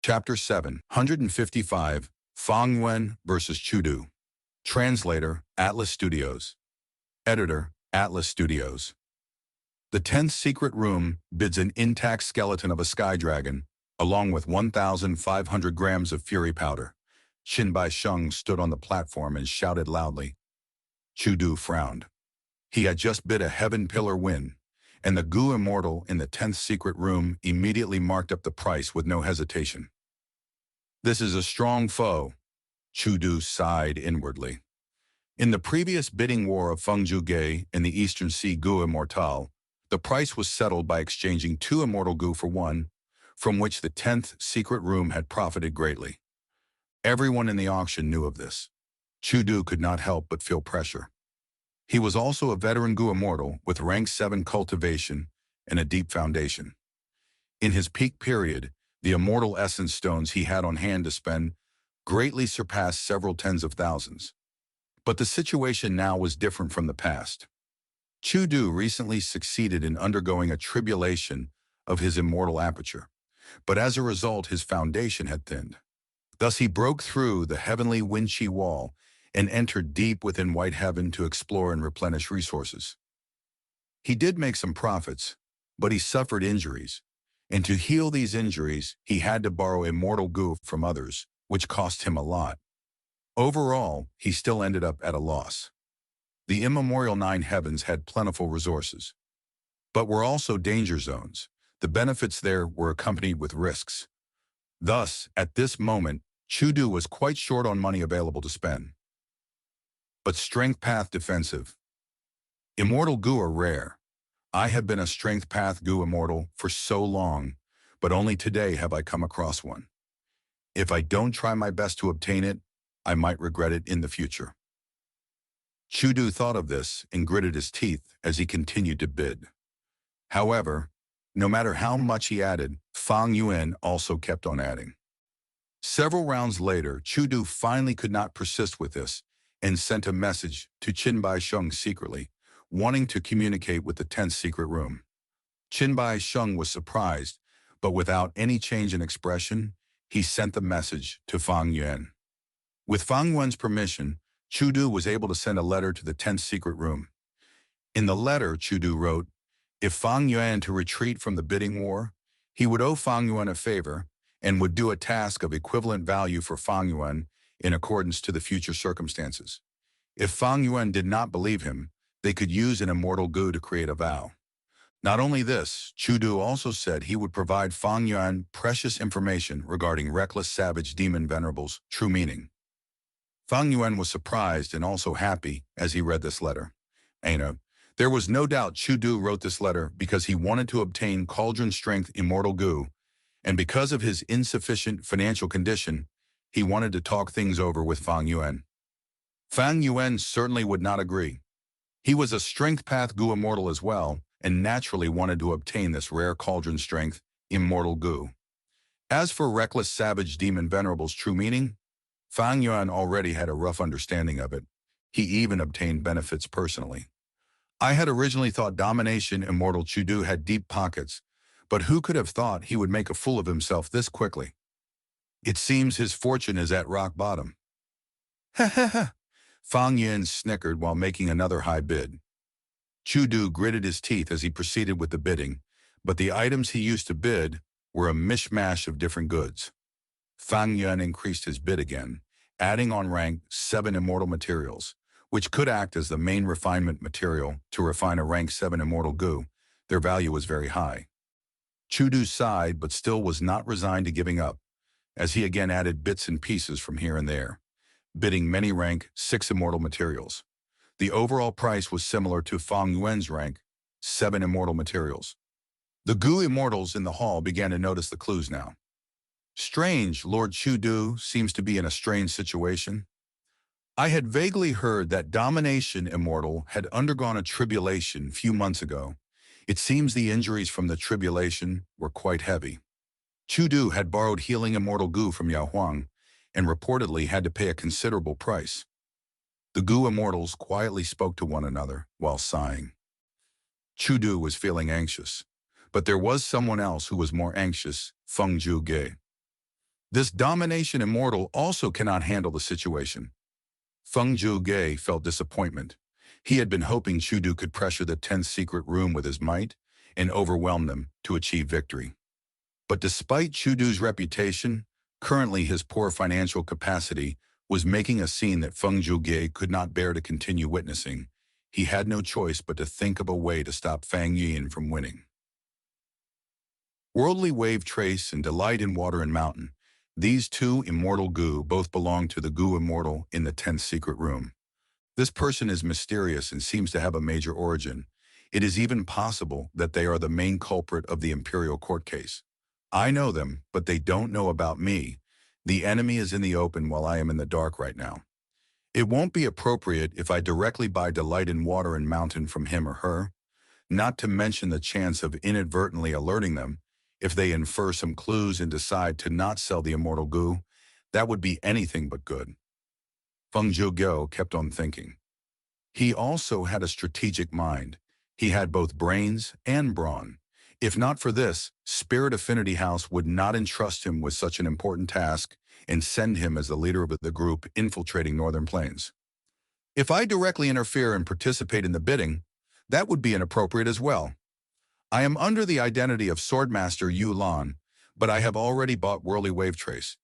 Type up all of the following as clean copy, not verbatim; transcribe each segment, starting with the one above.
Chapter 7, 155, Fang Yuan versus Chudu. Translator, Atlas Studios. Editor, Atlas Studios. The 10th secret room bids an intact skeleton of a sky dragon, along with 1,500 grams of fury powder. Qin Sheng stood on the platform and shouted loudly. Chudu frowned. He had just bid a heaven pillar win, and the Gu immortal in the 10th secret room immediately marked up the price with no hesitation. This is a strong foe, Chudu sighed inwardly. In the previous bidding war of Fengzhuge in the Eastern Sea Gu Immortal, the price was settled by exchanging 2 immortal Gu for 1, from which the 10th secret room had profited greatly. Everyone in the auction knew of this. Chudu could not help but feel pressure. He was also a veteran Gu immortal with rank 7 cultivation and a deep foundation. In his peak period, the immortal essence stones he had on hand to spend greatly surpassed several tens of thousands. But the situation now was different from the past. Chudu recently succeeded in undergoing a tribulation of his immortal aperture, but as a result his foundation had thinned. Thus he broke through the heavenly Wenqi wall and entered deep within White Heaven to explore and replenish resources. He did make some profits, but he suffered injuries, and to heal these injuries he had to borrow immortal Gu from others, which cost him a lot. Overall, he still ended up at a loss. The immemorial 9 heavens had plentiful resources, but were also danger zones. The benefits there were accompanied with risks. Thus, at this moment, Chudu was quite short on money available to spend. But strength path defensive. Immortal Gu are rare. I have been a strength path Gu immortal for so long, but only today have I come across one. If I don't try my best to obtain it, I might regret it in the future. Chudu thought of this and gritted his teeth as he continued to bid. However, no matter how much he added, Fang Yuan also kept on adding. Several rounds later, Chudu finally could not persist with this and sent a message to Qin Sheng secretly, wanting to communicate with the 10th secret room. Qin Sheng was surprised, but without any change in expression, he sent the message to Fang Yuan. With Fang Yuan's permission, Chudu was able to send a letter to the 10th secret room. In the letter, Chudu wrote, if Fang Yuan to retreat from the bidding war, he would owe Fang Yuan a favor and would do a task of equivalent value for Fang Yuan in accordance to the future circumstances. If Fang Yuan did not believe him, they could use an immortal Gu to create a vow. Not only this, Chudu also said he would provide Fang Yuan precious information regarding reckless savage demon venerables' true meaning. Fang Yuan was surprised and also happy as he read this letter. There was no doubt Chudu wrote this letter because he wanted to obtain Cauldron Strength Immortal Gu, and because of his insufficient financial condition, he wanted to talk things over with Fang Yuan. Fang Yuan certainly would not agree. He was a Strength Path Gu Immortal as well, and naturally wanted to obtain this rare Cauldron Strength Immortal Gu. As for Reckless Savage Demon Venerable's true meaning, Fang Yuan already had a rough understanding of it. He even obtained benefits personally. I had originally thought Domination Immortal Chudu had deep pockets, but who could have thought he would make a fool of himself this quickly? It seems his fortune is at rock bottom. Ha ha ha! Fang Yuan snickered while making another high bid. Chudu gritted his teeth as he proceeded with the bidding, but the items he used to bid were a mishmash of different goods. Fang Yuan increased his bid again, adding on rank 7 immortal materials, which could act as the main refinement material to refine a rank 7 immortal Gu. Their value was very high. Chudu sighed but still was not resigned to giving up, as he again added bits and pieces from here and there, bidding many rank 6 immortal materials. The overall price was similar to Fang Yuan's rank 7 immortal materials. The Gu immortals in the hall began to notice the clues now. Strange, Lord Chudu seems to be in a strange situation. I had vaguely heard that Domination Immortal had undergone a tribulation few months ago. It seems the injuries from the tribulation were quite heavy. Chudu had borrowed Healing Immortal Gu from Yao Huang and reportedly had to pay a considerable price. The Gu immortals quietly spoke to one another while sighing. Chudu was feeling anxious, but there was someone else who was more anxious, Fengzhuge. This domination immortal also cannot handle the situation. Feng Zhuge felt disappointment. He had been hoping Chudu could pressure the 10th secret room with his might and overwhelm them to achieve victory. But despite Chudu's reputation, currently his poor financial capacity was making a scene that Feng Zhuge could not bear to continue witnessing. He had no choice but to think of a way to stop Fang Yuan from winning. Worldly Wave Trace and Delight in Water and Mountain. These two immortal Gu both belong to the Gu Immortal in the 10th secret room. This person is mysterious and seems to have a major origin. It is even possible that they are the main culprit of the Imperial Court case. I know them, but they don't know about me. The enemy is in the open while I am in the dark right now. It won't be appropriate if I directly buy Delight in Water and Mountain from him or her, not to mention the chance of inadvertently alerting them. If they infer some clues and decide to not sell the immortal Gu, that would be anything but good. Feng Zhuge kept on thinking. He also had a strategic mind. He had both brains and brawn. If not for this, Spirit Affinity House would not entrust him with such an important task and send him as the leader of the group infiltrating Northern Plains. If I directly interfere and participate in the bidding, that would be inappropriate as well. I am under the identity of Swordmaster Yu Lan, but I have already bought Worldly Wave Trace.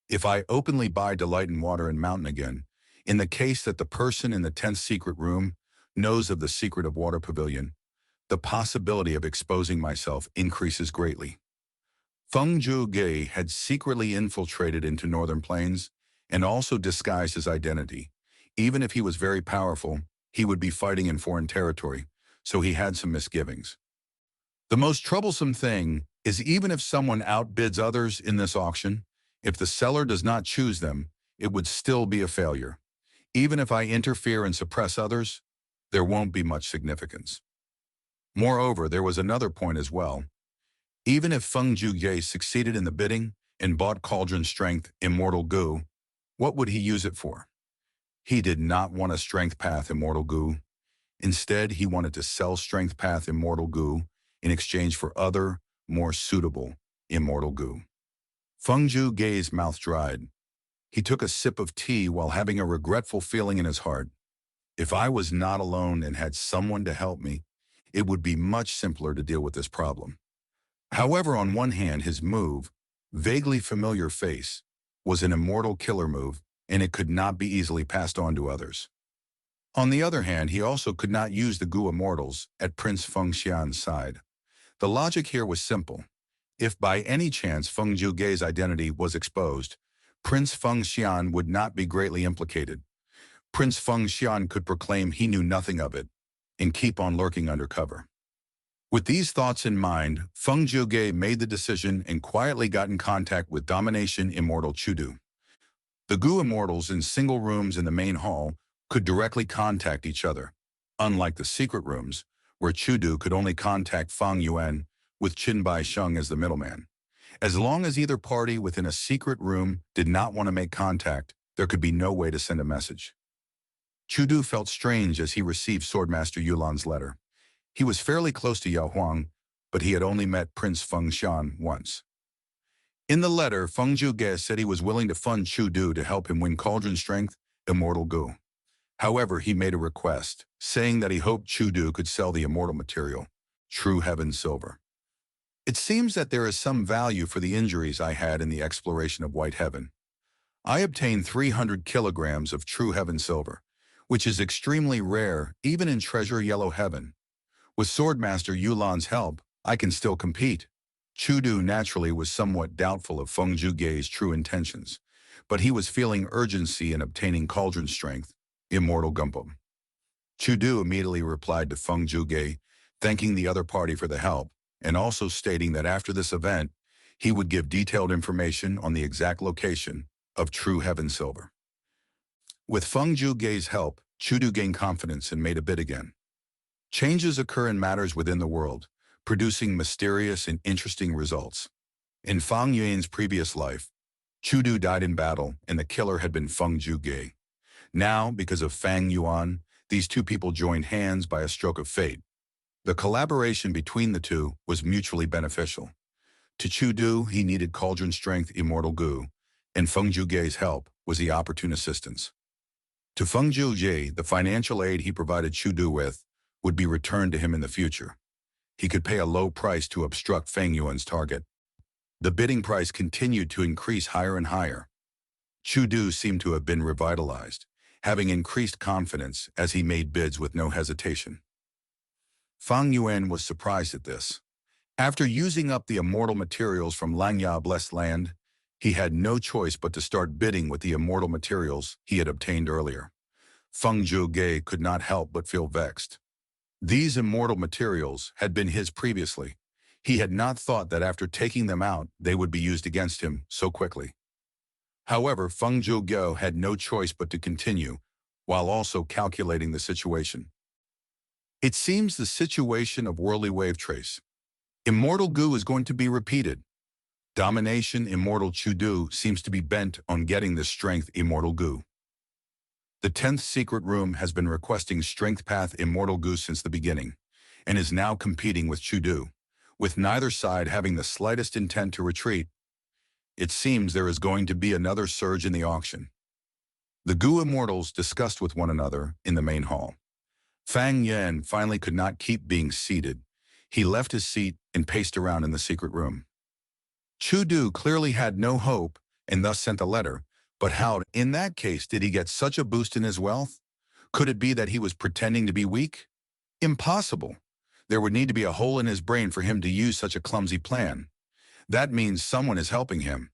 If I openly buy Delight in Water and Mountain again, in the case that the person in the 10th secret room knows of the secret of Water Pavilion, the possibility of exposing myself increases greatly. Feng Zhuge had secretly infiltrated into Northern Plains and also disguised his identity. Even if he was very powerful, he would be fighting in foreign territory, so he had some misgivings. The most troublesome thing is even if someone outbids others in this auction, if the seller does not choose them, it would still be a failure. Even if I interfere and suppress others, there won't be much significance. Moreover, there was another point as well. Even if Feng Zhuge succeeded in the bidding and bought Cauldron Strength Immortal Gu, what would he use it for? He did not want a Strength Path Immortal Gu. Instead, he wanted to sell Strength Path Immortal Gu in exchange for other, more suitable Immortal Gu. Feng Zhuge's mouth dried. He took a sip of tea while having a regretful feeling in his heart. If I was not alone and had someone to help me, it would be much simpler to deal with this problem. However, on one hand, his move, vaguely familiar face, was an immortal killer move, and it could not be easily passed on to others. On the other hand, he also could not use the Gu Immortals at Prince Feng Xian's side. The logic here was simple. If by any chance Feng Zhuge's identity was exposed, Prince Feng Xian would not be greatly implicated. Prince Feng Xian could proclaim he knew nothing of it and keep on lurking under cover. With these thoughts in mind, Feng Zhuge made the decision and quietly got in contact with Domination Immortal Chudu. The Gu Immortals in single rooms in the main hall could directly contact each other, unlike the secret rooms, where Chudu could only contact Fang Yuan with Qin Baisheng as the middleman. As long as either party within a secret room did not want to make contact, there could be no way to send a message. Chudu felt strange as he received Swordmaster Yulan's letter. He was fairly close to Yao Huang, but he had only met Prince Feng Xian once. In the letter, Feng Zhuge said he was willing to fund Chudu to help him win Cauldron Strength Immortal Gu. However, he made a request, saying that he hoped Chudu could sell the immortal material, True Heaven Silver. It seems that there is some value for the injuries I had in the exploration of White Heaven. I obtained 300 kilograms of True Heaven Silver, which is extremely rare even in Treasure Yellow Heaven. With Swordmaster Yulan's help, I can still compete. Chudu naturally was somewhat doubtful of Feng Zhuge's true intentions, but he was feeling urgency in obtaining Cauldron Strength Immortal Gumpum. Chudu immediately replied to Feng Zhuge, thanking the other party for the help, and also stating that after this event, he would give detailed information on the exact location of True Heaven Silver. With Feng Zhuge's help, Chudu gained confidence and made a bid again. Changes occur in matters within the world, producing mysterious and interesting results. In Fang Yuan's previous life, Chudu died in battle and the killer had been Feng Zhuge. Now, because of Fang Yuan, these two people joined hands by a stroke of fate. The collaboration between the two was mutually beneficial. To Chudu, he needed Cauldron Strength Immortal Gu, and Feng Zhuge's help was the opportune assistance. To Feng Zhuge, the financial aid he provided Chudu with would be returned to him in the future. He could pay a low price to obstruct Fang Yuan's target. The bidding price continued to increase higher and higher. Chudu seemed to have been revitalized, having increased confidence as he made bids with no hesitation. Fang Yuan was surprised at this. After using up the immortal materials from Langya Blessed Land, he had no choice but to start bidding with the immortal materials he had obtained earlier. Feng Zhuge could not help but feel vexed. These immortal materials had been his previously. He had not thought that after taking them out, they would be used against him so quickly. However, Feng Zhuge had no choice but to continue, while also calculating the situation. It seems the situation of Worldly Wave Trace. Immortal Gu is going to be repeated. Domination Immortal Chudu seems to be bent on getting the Strength Immortal Gu. The 10th Secret Room has been requesting Strength Path Immortal Gu since the beginning, and is now competing with Chudu, with neither side having the slightest intent to retreat. It seems there is going to be another surge in the auction. The Gu Immortals discussed with one another in the main hall. Fang Yuan finally could not keep being seated. He left his seat and paced around in the secret room. Chudu clearly had no hope and thus sent a letter, but how, in that case, did he get such a boost in his wealth? Could it be that he was pretending to be weak? Impossible. There would need to be a hole in his brain for him to use such a clumsy plan. That means someone is helping him.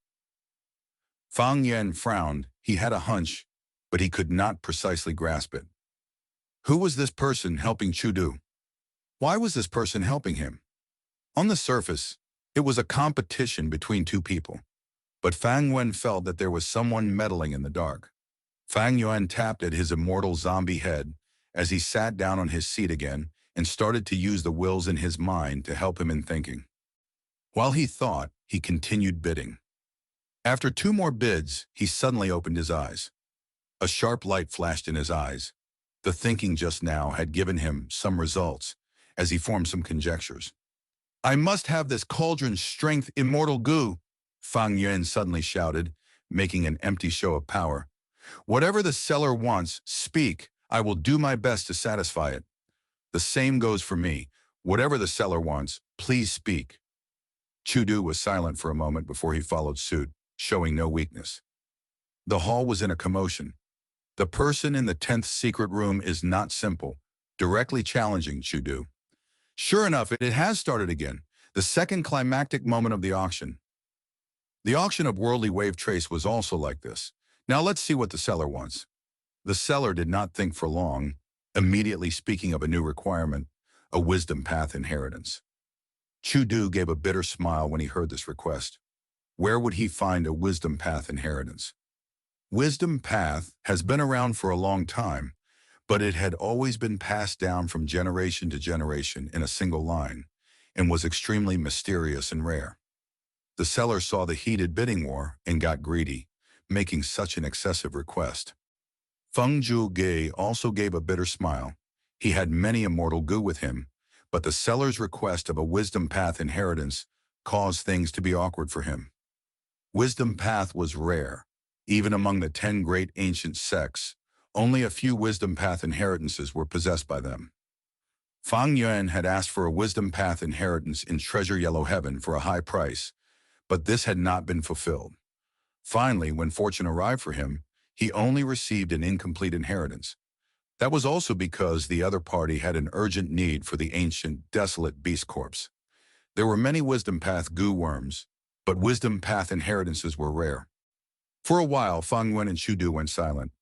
Fang Yuan frowned. He had a hunch, but he could not precisely grasp it. Who was this person helping Chudu? Why was this person helping him? On the surface, it was a competition between two people, but Fang Yuan felt that there was someone meddling in the dark. Fang Yuan tapped at his immortal zombie head as he sat down on his seat again and started to use the wills in his mind to help him in thinking. While he thought, he continued bidding. After 2 more bids, he suddenly opened his eyes. A sharp light flashed in his eyes. The thinking just now had given him some results, as he formed some conjectures. I must have this cauldron's strength immortal Gu, Fang Yuan suddenly shouted, making an empty show of power. Whatever the seller wants, speak. I will do my best to satisfy it. The same goes for me. Whatever the seller wants, please speak. Chudu was silent for a moment before he followed suit, showing no weakness. The hall was in a commotion. The person in the 10th secret room is not simple, directly challenging Chudu. Sure enough, it has started again, the second climactic moment of the auction. The auction of Worldly Wave Trace was also like this. Now let's see what the seller wants. The seller did not think for long, immediately speaking of a new requirement, a Wisdom Path inheritance. Chudu gave a bitter smile when he heard this request. Where would he find a Wisdom Path inheritance? Wisdom Path has been around for a long time, but it had always been passed down from generation to generation in a single line, and was extremely mysterious and rare. The seller saw the heated bidding war and got greedy, making such an excessive request. Feng Zhuge also gave a bitter smile. He had many immortal Gu with him, but the seller's request of a Wisdom Path inheritance caused things to be awkward for him. Wisdom Path was rare. Even among the 10 great ancient sects, only a few Wisdom Path inheritances were possessed by them. Fang Yuan had asked for a Wisdom Path inheritance in Treasure Yellow Heaven for a high price, but this had not been fulfilled. Finally, when fortune arrived for him, he only received an incomplete inheritance. That was also because the other party had an urgent need for the ancient, desolate beast corpse. There were many Wisdom Path Gu worms, but Wisdom Path inheritances were rare. For a while, Fang Yuan and Chudu went silent.